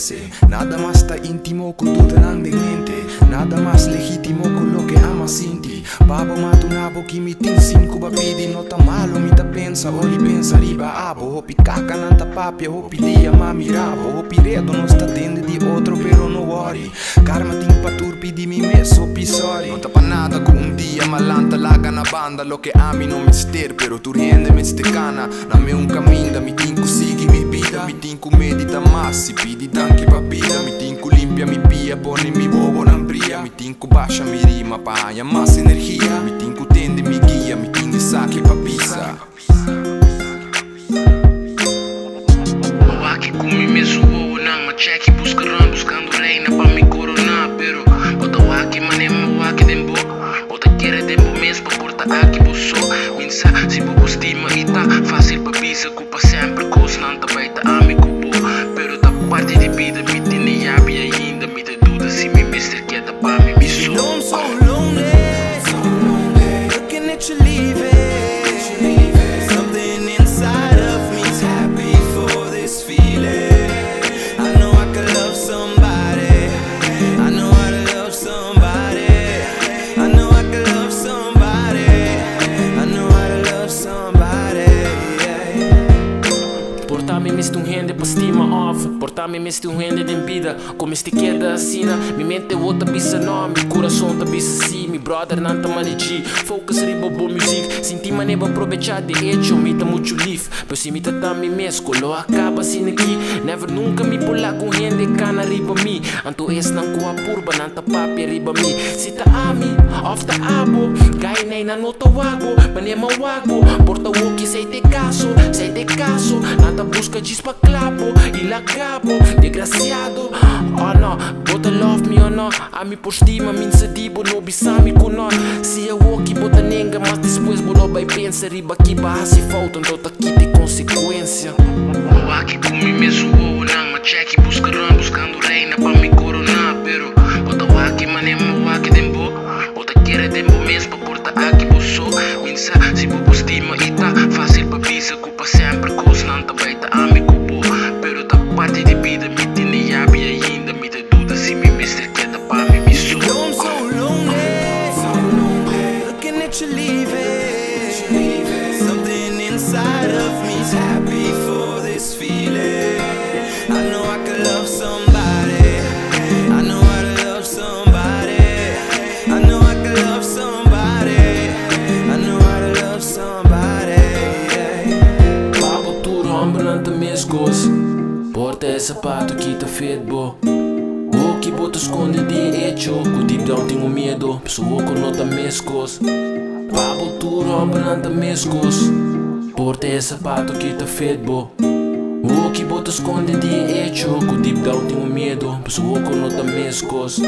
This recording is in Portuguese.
parece. Nada más está íntimo con tu de mente. Nada más legítimo con lo que amas sinti. Babo matunabo que me tin cinco babidi. No ta malo mi ta pensa o li pensa riba abo. Hopi caca nanta papia, hopi dia mami rabo. Hopi redo non sta tende di otro pero no worry. Karma tin pa turpi di mi messo hopi sorry. Non ta pa nada con un dia malanta laga na banda. Lo que ami no me ster pero tu riende me ste cana. Na me un caminda mi tin sigi mi vida. Mi tin medita massi pidi danchi papira. Mi tin limpia mi pia poni mi bobo n'ambria. Mi tin bascia mi rima paia massa energia. Mi tin tende mi guia. Mi tin sacchi papisa. Waki kumi me subo nang macheki buscando reina pa mi corona. Pero bota waki manema waki dembo. Bota quiere dembo mes pa porta aqui busso. Minsa si bubu stima ita fácil pa bisa culpa sempre cos nanta baita amigo bo. Pero da parte de vida mi tini yabi ainda mi te duda si mi mister quieta pa mi biso. You know I'm so lonely, looking at you leaving. Something inside of me's happy for this feeling. I know I could love somebody. I know how to love somebody. I know I could love somebody. I know how to love somebody. Porta-me miste rende pa stima off. Porta-me miste rende de vida. Como este queda assina. Mi mente outra bisa no. Mi coração ta bisa si. Mi brother nanta manigi. Focus riba bo music. Sinti maneba aprovechar de hecho. Mi ta mucho lief. Pero si mi ta mi mesco. Lo acaba sin aqui. Never nunca mi pula com rende cana riba mi. Anto es nan ko apurba nanta papi riba mi. Si ta ami. Off ta abo. Gai nei na nota wago. Manema wago. Porta woki sei te caso. Sei te caso. Nanta busca gispa clapo. E la gabo. Desgraciado. Oh no. Bota love me or no. Ami por stima min sedibo. No bisami com nó. Se eu woki bota nenga. Mas depois bolo vai pensa. Riba que barra se falta. Então tá aqui tem consequência. Waki kumi me subo nang macheki buscando reina pa mi corona. Pero bota waki manema waki dembo. Bota quiere dembo mes pa porta aqui busso. Minsa si bubu stima ita fácil pa bisa culpa sempre cos nanta baita amigo bo. Pero da parte de vida mi tini yabi ainda mi te duda si mi mister quieta pa mi biso. You know I'm so lonely, looking at you leaving. Something inside of me's happy for this feeling. I know I could love somebody. I know how to love somebody. I know I could love somebody. I know how to love somebody. Papo tudo ambulante mescos. Porta é sapato que tá feito bo. O que bota esconde de hecho. Com deep down tenho medo. Pessoa com nota mescos. Papo tudo ambulante mescos. Porta é sapato que tá feito bo. O que bota esconde de hecho. Com deep down tenho medo. Pessoa com nota mescos.